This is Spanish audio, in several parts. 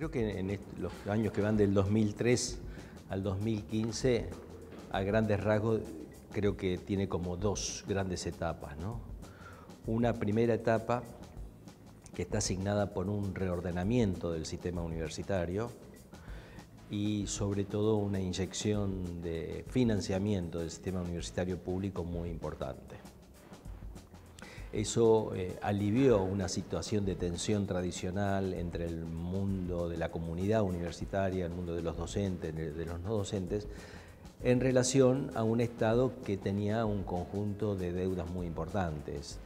Creo que en los años que van del 2003 al 2015, a grandes rasgos, creo que tiene como dos grandes etapas, ¿no? Una primera etapa que está asignada por un reordenamiento del sistema universitario y sobre todo una inyección de financiamiento del sistema universitario público muy importante. Eso alivió una situación de tensión tradicional entre el mundo de la comunidad universitaria, el mundo de los docentes, de los no docentes, en relación a un Estado que tenía un conjunto de deudas muy importantes,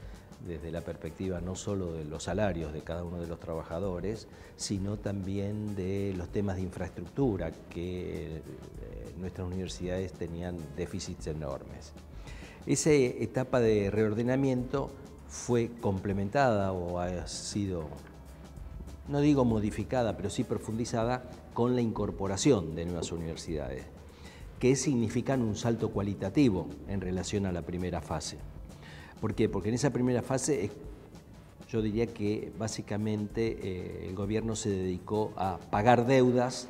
desde la perspectiva no solo de los salarios de cada uno de los trabajadores, sino también de los temas de infraestructura, que nuestras universidades tenían déficits enormes. Esa etapa de reordenamiento fue complementada o ha sido, no digo modificada, pero sí profundizada con la incorporación de nuevas universidades, que significan un salto cualitativo en relación a la primera fase. ¿Por qué? Porque en esa primera fase yo diría que básicamente el gobierno se dedicó a pagar deudas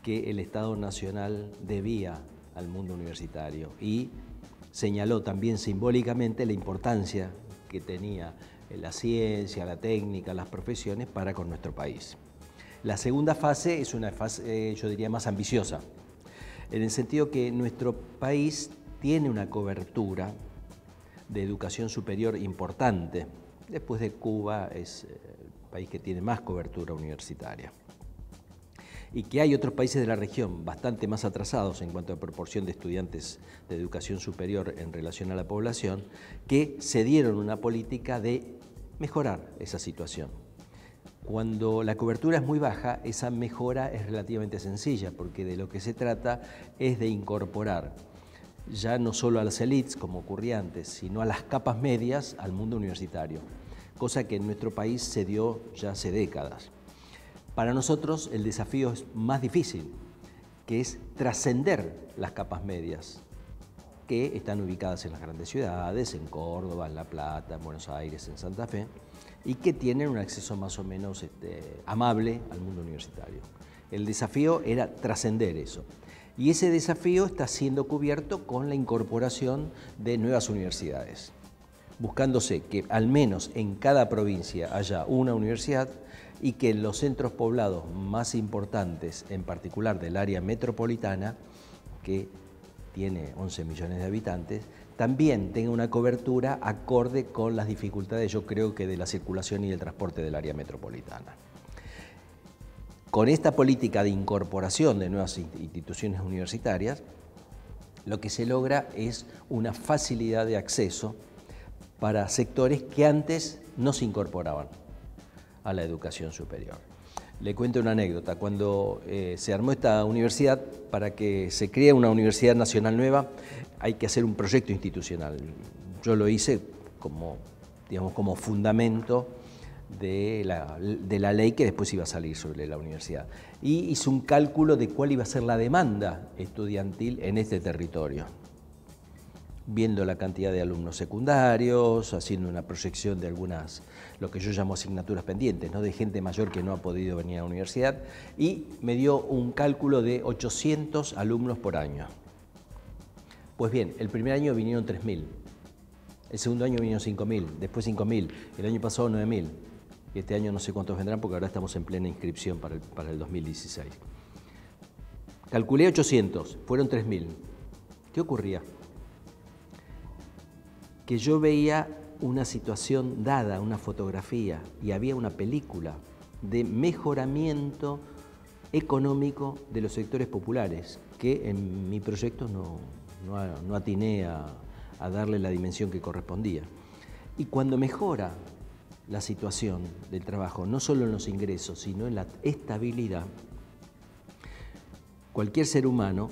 que el Estado Nacional debía al mundo universitario y señaló también simbólicamente la importancia que tenía la ciencia, la técnica, las profesiones para con nuestro país. La segunda fase es una fase, yo diría, más ambiciosa, en el sentido que nuestro país tiene una cobertura de educación superior importante. Después de Cuba es el país que tiene más cobertura universitaria. Y que hay otros países de la región bastante más atrasados en cuanto a proporción de estudiantes de educación superior en relación a la población, que se dieron una política de mejorar esa situación. Cuando la cobertura es muy baja, esa mejora es relativamente sencilla, porque de lo que se trata es de incorporar ya no solo a las élites, como ocurría antes, sino a las capas medias al mundo universitario, cosa que en nuestro país se dio ya hace décadas. Para nosotros el desafío es más difícil, que es trascender las capas medias, que están ubicadas en las grandes ciudades, en Córdoba, en La Plata, en Buenos Aires, en Santa Fe, y que tienen un acceso más o menos amable al mundo universitario. El desafío era trascender eso. Y ese desafío está siendo cubierto con la incorporación de nuevas universidades, buscándose que al menos en cada provincia haya una universidad y que en los centros poblados más importantes, en particular del área metropolitana, que tiene 11 millones de habitantes, también tenga una cobertura acorde con las dificultades, yo creo que de la circulación y del transporte del área metropolitana. Con esta política de incorporación de nuevas instituciones universitarias, lo que se logra es una facilidad de acceso para sectores que antes no se incorporaban a la educación superior. Le cuento una anécdota. Cuando se armó esta universidad, para que se cree una universidad nacional nueva, hay que hacer un proyecto institucional. Yo lo hice como, digamos, como fundamento de la ley que después iba a salir sobre la universidad. Y hizo un cálculo de cuál iba a ser la demanda estudiantil en este territorio, viendo la cantidad de alumnos secundarios, haciendo una proyección de algunas, lo que yo llamo asignaturas pendientes, ¿no? De gente mayor que no ha podido venir a la universidad, y me dio un cálculo de 800 alumnos por año. Pues bien, el primer año vinieron 3.000, el segundo año vinieron 5.000, después 5.000, el año pasado 9.000, y este año no sé cuántos vendrán porque ahora estamos en plena inscripción para el 2016. Calculé 800, fueron 3.000. ¿Qué ocurría? Que yo veía una situación dada, una fotografía, y había una película de mejoramiento económico de los sectores populares, que en mi proyecto no atiné a darle la dimensión que correspondía. Y cuando mejora la situación del trabajo, no solo en los ingresos, sino en la estabilidad, cualquier ser humano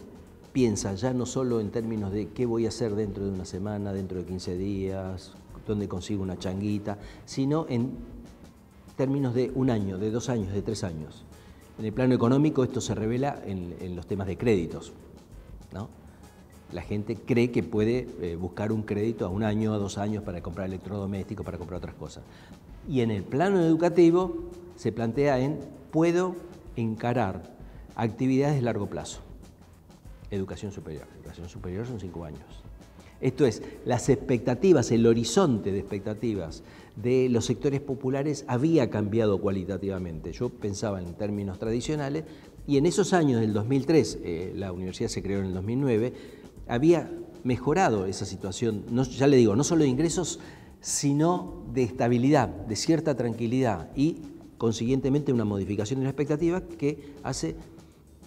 piensa ya no solo en términos de qué voy a hacer dentro de una semana, dentro de 15 días, dónde consigo una changuita, sino en términos de un año, de 2 años, de 3 años. En el plano económico esto se revela en los temas de créditos, ¿no? La gente cree que puede buscar un crédito a 1 año, a 2 años para comprar electrodomésticos, para comprar otras cosas. Y en el plano educativo se plantea en, ¿puedo encarar actividades de largo plazo. Educación superior. Educación superior son 5 años. Esto es, las expectativas, el horizonte de expectativas de los sectores populares había cambiado cualitativamente. Yo pensaba en términos tradicionales y en esos años del 2003, la universidad se creó en el 2009, había mejorado esa situación, ya le digo, no solo de ingresos, sino de estabilidad, de cierta tranquilidad y consiguientemente una modificación de la expectativa que hace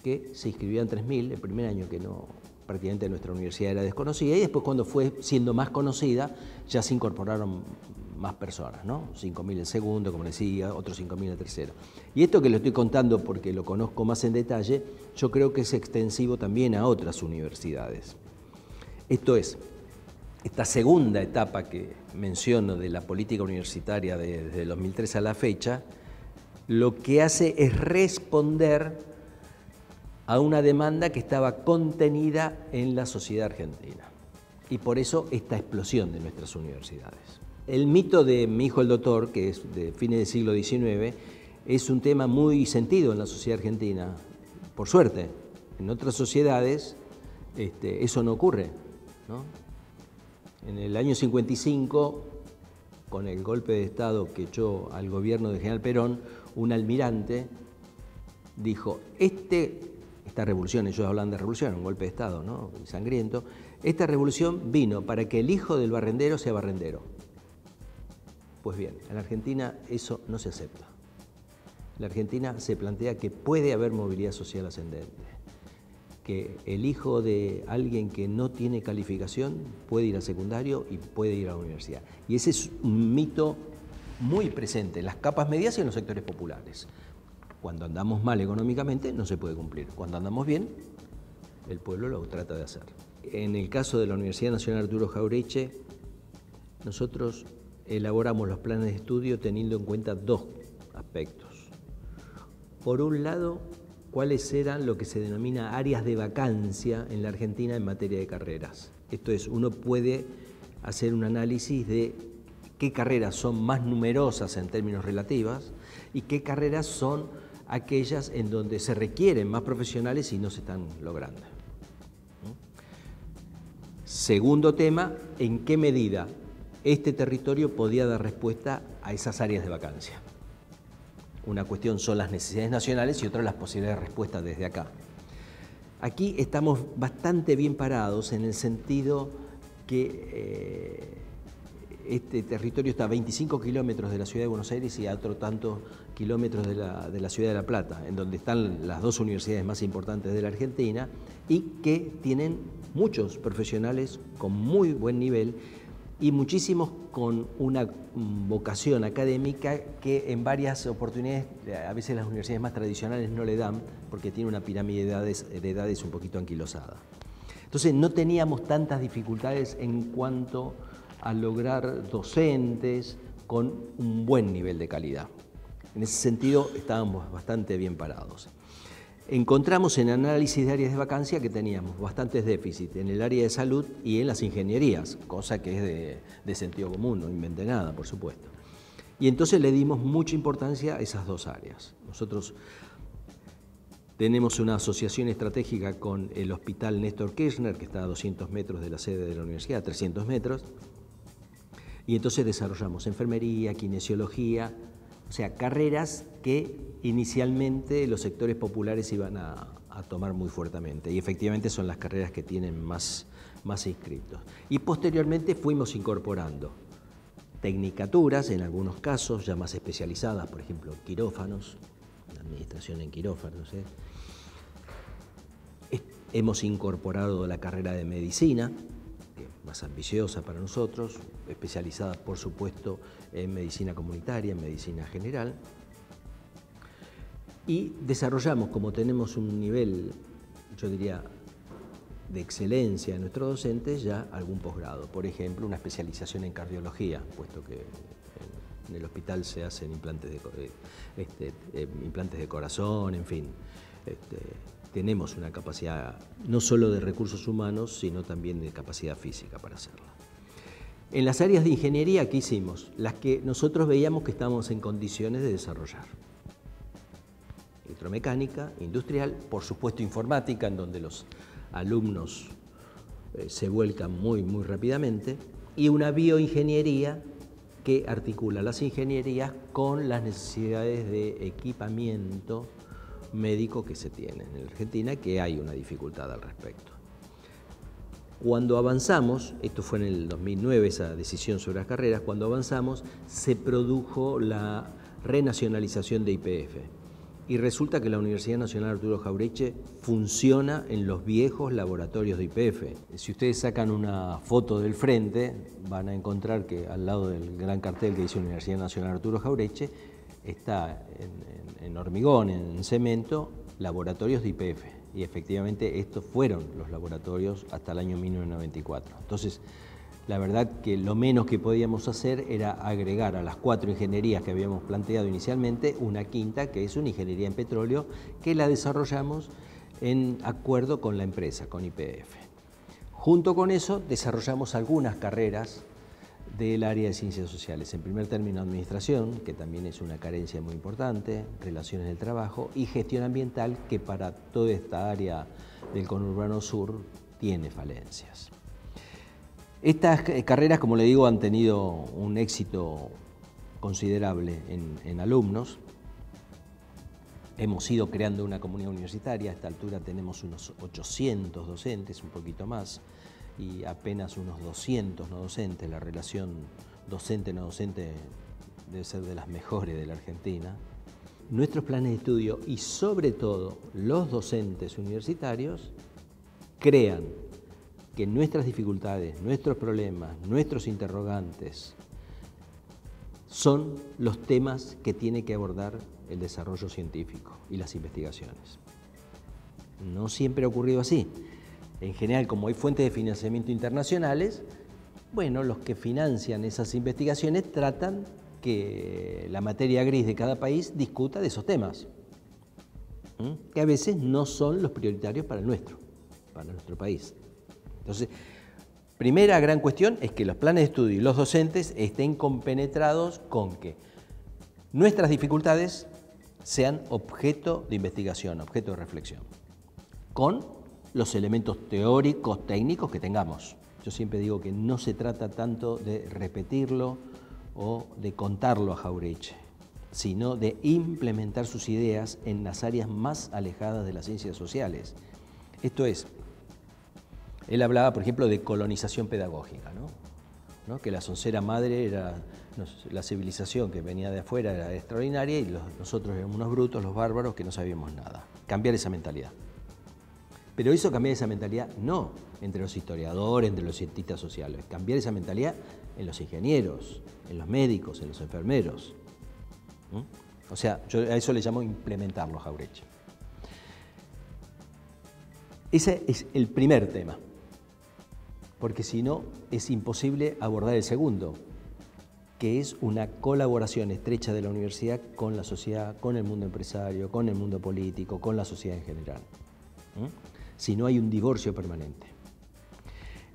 que se inscribían 3.000 el primer año que prácticamente nuestra universidad era desconocida y después cuando fue siendo más conocida ya se incorporaron más personas, ¿no? 5.000 el segundo, como decía, otros 5.000 el tercero. Y esto que lo estoy contando porque lo conozco más en detalle, yo creo que es extensivo también a otras universidades. Esto es, esta segunda etapa que menciono de la política universitaria desde el 2003 a la fecha, lo que hace es responder a una demanda que estaba contenida en la sociedad argentina. Y por eso esta explosión de nuestras universidades. El mito de Mi hijo el doctor, que es de fines del siglo XIX, es un tema muy sentido en la sociedad argentina. Por suerte, en otras sociedades eso no ocurre, ¿no? En el año 55, con el golpe de Estado que echó al gobierno de General Perón, un almirante dijo, esta revolución, ellos hablan de revolución, un golpe de Estado, ¿no? Sangriento, esta revolución vino para que el hijo del barrendero sea barrendero. Pues bien, en la Argentina eso no se acepta. En la Argentina se plantea que puede haber movilidad social ascendente, que el hijo de alguien que no tiene calificación puede ir al secundario y puede ir a la universidad. Y ese es un mito muy presente en las capas medias y en los sectores populares. Cuando andamos mal económicamente no se puede cumplir. Cuando andamos bien, el pueblo lo trata de hacer. En el caso de la Universidad Nacional Arturo Jauretche, nosotros elaboramos los planes de estudio teniendo en cuenta 2 aspectos. Por un lado, cuáles eran lo que se denomina áreas de vacancia en la Argentina en materia de carreras. Esto es, uno puede hacer un análisis de qué carreras son más numerosas en términos relativos y qué carreras son aquellas en donde se requieren más profesionales y no se están logrando. Segundo tema, ¿en qué medida este territorio podía dar respuesta a esas áreas de vacancia? Una cuestión son las necesidades nacionales y otra las posibilidades de respuesta desde acá. Aquí estamos bastante bien parados en el sentido que este territorio está a 25 kilómetros de la ciudad de Buenos Aires y a otro tantos kilómetros de la ciudad de La Plata, en donde están las 2 universidades más importantes de la Argentina y que tienen muchos profesionales con muy buen nivel y muchísimos con una vocación académica que en varias oportunidades, a veces las universidades más tradicionales no le dan porque tiene una pirámide de edades un poquito anquilosada. Entonces no teníamos tantas dificultades en cuanto a lograr docentes con un buen nivel de calidad. En ese sentido estábamos bastante bien parados. Encontramos en análisis de áreas de vacancia que teníamos bastantes déficits en el área de salud y en las ingenierías, cosa que es de sentido común, no inventé nada, por supuesto. Y entonces le dimos mucha importancia a esas 2 áreas. Nosotros tenemos una asociación estratégica con el Hospital Néstor Kirchner, que está a 200 metros de la sede de la universidad, a 300 metros, y entonces desarrollamos enfermería, kinesiología, o sea, carreras que inicialmente los sectores populares iban a tomar muy fuertemente y efectivamente son las carreras que tienen más inscritos. Y posteriormente fuimos incorporando tecnicaturas, en algunos casos ya más especializadas, por ejemplo, quirófanos, administración en quirófanos. Hemos incorporado la carrera de medicina, que es más ambiciosa para nosotros, especializada por supuesto en medicina comunitaria, en medicina general. Y desarrollamos, como tenemos un nivel, yo diría, de excelencia en nuestros docentes, ya algún posgrado. Por ejemplo, una especialización en cardiología, puesto que en el hospital se hacen implantes de corazón, en fin. Tenemos una capacidad no solo de recursos humanos, sino también de capacidad física para hacerla. En las áreas de ingeniería, ¿qué hicimos? Las que nosotros veíamos que estábamos en condiciones de desarrollar. electromecánica, industrial, por supuesto informática, en donde los alumnos se vuelcan muy rápidamente, y una bioingeniería que articula las ingenierías con las necesidades de equipamiento médico que se tienen en Argentina, que hay una dificultad al respecto. Cuando avanzamos, esto fue en el 2009, esa decisión sobre las carreras, cuando avanzamos se produjo la renacionalización de YPF. Y resulta que la Universidad Nacional Arturo Jauretche funciona en los viejos laboratorios de YPF. Si ustedes sacan una foto del frente, van a encontrar que al lado del gran cartel que dice Universidad Nacional Arturo Jauretche, está en hormigón, en cemento, laboratorios de YPF. Y efectivamente estos fueron los laboratorios hasta el año 1994. Entonces, la verdad que lo menos que podíamos hacer era agregar a las 4 ingenierías que habíamos planteado inicialmente una quinta, que es una ingeniería en petróleo, que la desarrollamos en acuerdo con la empresa, con YPF. Junto con eso desarrollamos algunas carreras del área de ciencias sociales. En primer término, administración, que también es una carencia muy importante, relaciones del trabajo, y gestión ambiental, que para toda esta área del conurbano sur tiene falencias. Estas carreras, como le digo, han tenido un éxito considerable en alumnos. Hemos ido creando una comunidad universitaria. A esta altura tenemos unos 800 docentes, un poquito más, y apenas unos 200 no docentes. La relación docente-no docente debe ser de las mejores de la Argentina. Nuestros planes de estudio y sobre todo los docentes universitarios crean que nuestras dificultades, nuestros problemas, nuestros interrogantes son los temas que tiene que abordar el desarrollo científico y las investigaciones. No siempre ha ocurrido así. En general, como hay fuentes de financiamiento internacionales, bueno, los que financian esas investigaciones tratan que la materia gris de cada país discuta de esos temas, que a veces no son los prioritarios para nuestro país. Entonces, primera gran cuestión es que los planes de estudio y los docentes estén compenetrados con que nuestras dificultades sean objeto de investigación, objeto de reflexión, con los elementos teóricos, técnicos que tengamos. Yo siempre digo que no se trata tanto de repetirlo o de contarlo a Jauretche, sino de implementar sus ideas en las áreas más alejadas de las ciencias sociales. Esto es, él hablaba, por ejemplo, de colonización pedagógica, ¿no? Que la soncera madre era, la civilización que venía de afuera era extraordinaria y nosotros éramos unos brutos, los bárbaros, que no sabíamos nada. Cambiar esa mentalidad. Pero eso, cambiar esa mentalidad no entre los historiadores, entre los cientistas sociales, cambiar esa mentalidad en los ingenieros, en los médicos, en los enfermeros. O sea, yo a eso le llamo implementarlo, Jauretche. Ese es el primer tema, porque si no es imposible abordar el segundo, que es una colaboración estrecha de la universidad con la sociedad, con el mundo empresario, con el mundo político, con la sociedad en general. Si no hay un divorcio permanente.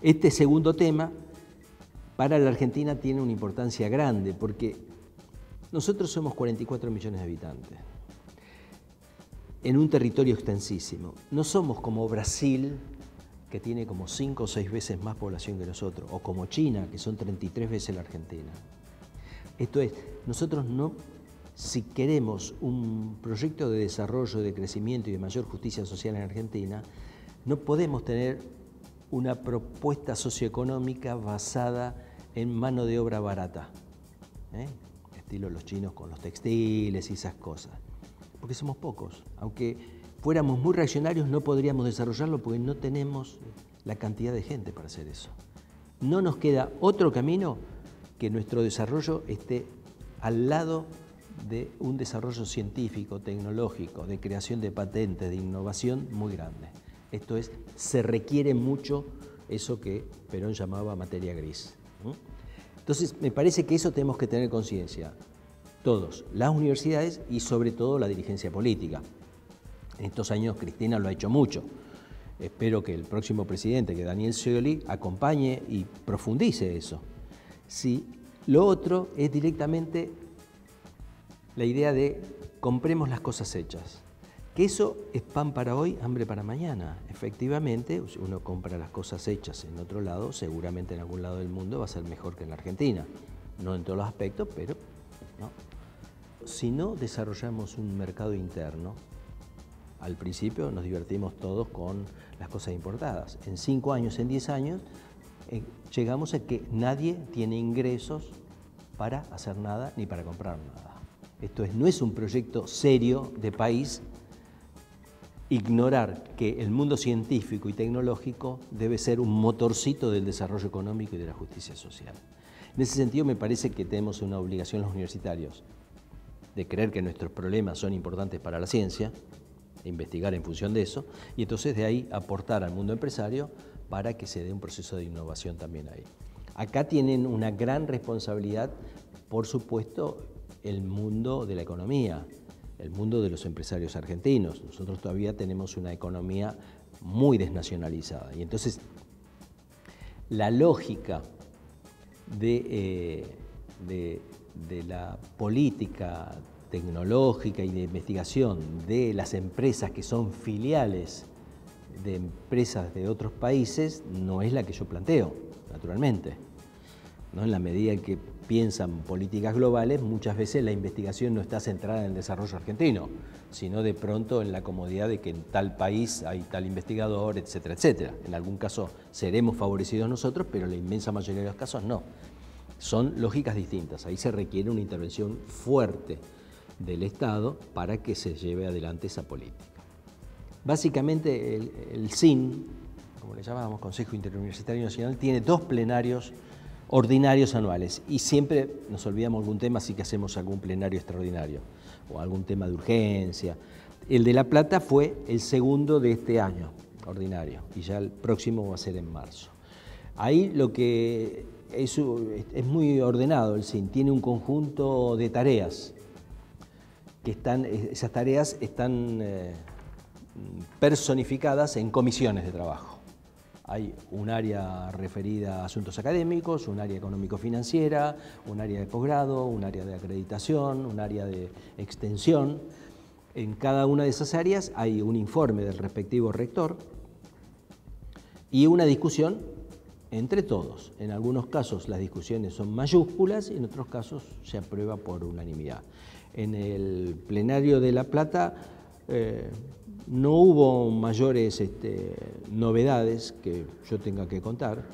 Este segundo tema para la Argentina tiene una importancia grande porque nosotros somos 44 millones de habitantes en un territorio extensísimo. No somos como Brasil, que tiene como 5 o 6 veces más población que nosotros, o como China, que son 33 veces la Argentina. Esto es, nosotros no, si queremos un proyecto de desarrollo, de crecimiento y de mayor justicia social en Argentina, no podemos tener una propuesta socioeconómica basada en mano de obra barata, estilo los chinos con los textiles y esas cosas, porque somos pocos. Aunque fuéramos muy reaccionarios, no podríamos desarrollarlo porque no tenemos la cantidad de gente para hacer eso. No nos queda otro camino que nuestro desarrollo esté al lado de un desarrollo científico, tecnológico, de creación de patentes, de innovación muy grande. Esto es, se requiere mucho eso que Perón llamaba materia gris. Entonces, me parece que eso tenemos que tener conciencia, todos, las universidades y sobre todo la dirigencia política. En estos años Cristina lo ha hecho mucho. Espero que el próximo presidente, que Daniel Scioli, acompañe y profundice eso. Sí, lo otro es directamente la idea de compremos las cosas hechas. Que eso es pan para hoy, hambre para mañana. Efectivamente, si uno compra las cosas hechas en otro lado, seguramente en algún lado del mundo va a ser mejor que en la Argentina. No en todos los aspectos, pero no. Si no desarrollamos un mercado interno, al principio nos divertimos todos con las cosas importadas. En 5 años, en 10 años, llegamos a que nadie tiene ingresos para hacer nada ni para comprar nada. Esto no es un proyecto serio de país. Ignorar que el mundo científico y tecnológico debe ser un motorcito del desarrollo económico y de la justicia social. En ese sentido, me parece que tenemos una obligación los universitarios de creer que nuestros problemas son importantes para la ciencia, e investigar en función de eso, y entonces de ahí aportar al mundo empresario para que se dé un proceso de innovación también ahí. Acá tienen una gran responsabilidad, por supuesto, el mundo de la economía, el mundo de los empresarios argentinos. Nosotros todavía tenemos una economía muy desnacionalizada y entonces la lógica de la política tecnológica y de investigación de las empresas que son filiales de empresas de otros países no es la que yo planteo, naturalmente. ¿No? En la medida en que piensan políticas globales, muchas veces la investigación no está centrada en el desarrollo argentino, sino de pronto en la comodidad de que en tal país hay tal investigador, etcétera, etcétera. En algún caso seremos favorecidos nosotros, pero en la inmensa mayoría de los casos no. Son lógicas distintas. Ahí se requiere una intervención fuerte del Estado para que se lleve adelante esa política. Básicamente el CIN, como le llamamos, Consejo Interuniversitario Nacional, tiene 2 plenarios ordinarios anuales y siempre nos olvidamos algún tema, así que hacemos algún plenario extraordinario o algún tema de urgencia. El de La Plata fue el segundo de este año ordinario y ya el próximo va a ser en marzo. Ahí lo que es muy ordenado el CIN, tiene un conjunto de tareas que esas tareas están personificadas en comisiones de trabajo. Hay un área referida a asuntos académicos, un área económico-financiera, un área de posgrado, un área de acreditación, un área de extensión. En cada una de esas áreas hay un informe del respectivo rector y una discusión entre todos. En algunos casos las discusiones son mayúsculas y en otros casos se aprueba por unanimidad. En el plenario de La Plata no hubo mayores novedades que yo tenga que contar,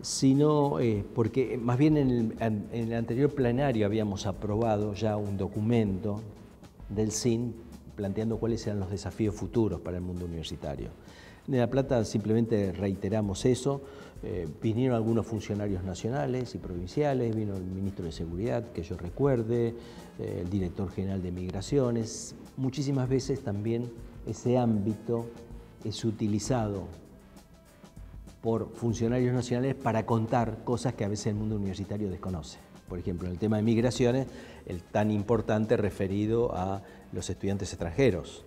sino porque más bien en el anterior plenario habíamos aprobado ya un documento del CIN planteando cuáles eran los desafíos futuros para el mundo universitario. En La Plata simplemente reiteramos eso, vinieron algunos funcionarios nacionales y provinciales, vino el ministro de Seguridad, que yo recuerde, el director general de Migraciones. Muchísimas veces también ese ámbito es utilizado por funcionarios nacionales para contar cosas que a veces el mundo universitario desconoce. Por ejemplo, en el tema de migraciones, el tan importante referido a los estudiantes extranjeros.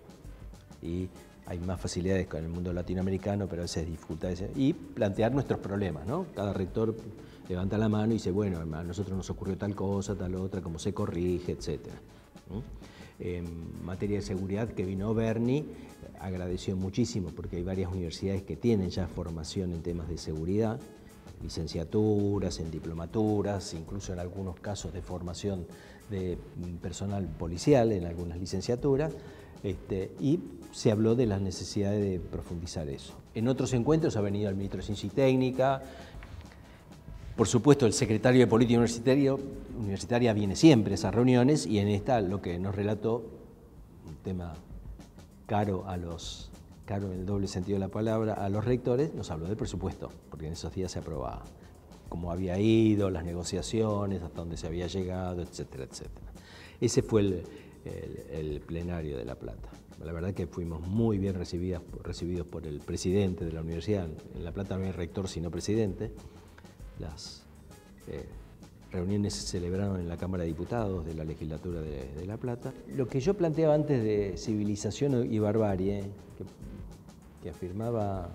Y hay más facilidades con el mundo latinoamericano, pero a veces dificultades. Y plantear nuestros problemas, ¿no? Cada rector levanta la mano y dice, bueno, a nosotros nos ocurrió tal cosa, tal otra, cómo se corrige, etc. En materia de seguridad, que vino Berni, agradeció muchísimo porque hay varias universidades que tienen ya formación en temas de seguridad, licenciaturas, en diplomaturas, incluso en algunos casos de formación de personal policial en algunas licenciaturas, y se habló de las necesidades de profundizar eso. En otros encuentros ha venido el ministro de Ciencia y Técnica, por supuesto el secretario de Política Universitaria viene siempre a esas reuniones y en esta lo que nos relató, un tema caro en el doble sentido de la palabra, a los rectores, nos habló del presupuesto, porque en esos días se aprobaba cómo había ido, las negociaciones, hasta dónde se había llegado, etcétera, etcétera. Ese fue el plenario de La Plata. La verdad que fuimos muy bien recibidos por el presidente de la universidad. En La Plata no hay rector sino presidente. Las reuniones se celebraron en la Cámara de Diputados de la legislatura de La Plata. Lo que yo planteaba antes de civilización y barbarie, que afirmaba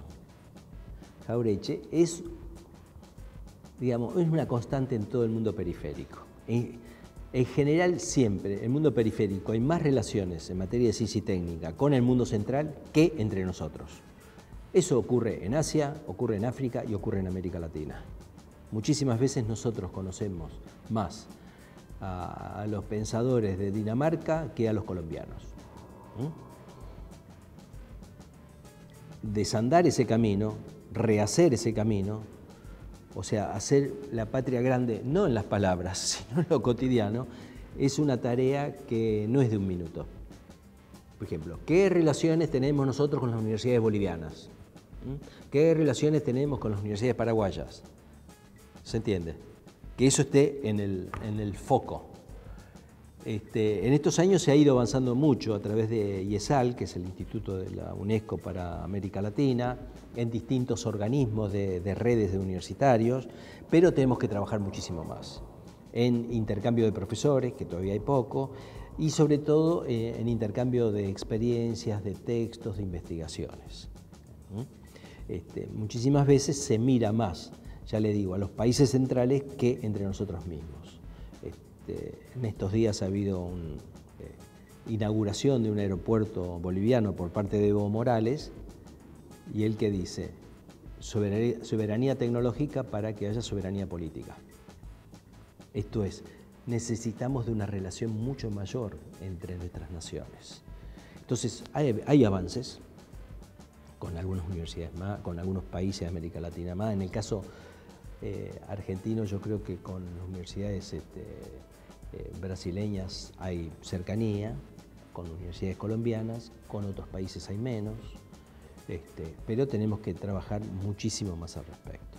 Jauretche, es una constante en todo el mundo periférico. En general, siempre, el mundo periférico, hay más relaciones en materia de ciencia y técnica con el mundo central que entre nosotros. Eso ocurre en Asia, ocurre en África y ocurre en América Latina. Muchísimas veces nosotros conocemos más a los pensadores de Dinamarca que a los colombianos. Desandar ese camino, rehacer ese camino, o sea, hacer la patria grande, no en las palabras, sino en lo cotidiano, es una tarea que no es de un minuto. Por ejemplo, ¿qué relaciones tenemos nosotros con las universidades bolivianas? ¿Qué relaciones tenemos con las universidades paraguayas? ¿Se entiende? Que eso esté en el foco. En estos años se ha ido avanzando mucho a través de IESAL, que es el Instituto de la UNESCO para América Latina, en distintos organismos de redes de universitarios, pero tenemos que trabajar muchísimo más en intercambio de profesores, que todavía hay poco, y sobre todo en intercambio de experiencias, de textos, de investigaciones. Muchísimas veces se mira más, ya le digo, a los países centrales que entre nosotros mismos. En estos días ha habido una inauguración de un aeropuerto boliviano por parte de Evo Morales, y él que dice, soberanía tecnológica para que haya soberanía política. Esto es, necesitamos de una relación mucho mayor entre nuestras naciones. Entonces, hay avances con algunas universidades más, con algunos países de América Latina más. En el caso argentino, yo creo que con las universidades brasileñas hay cercanía, con universidades colombianas, con otros países hay menos, pero tenemos que trabajar muchísimo más al respecto.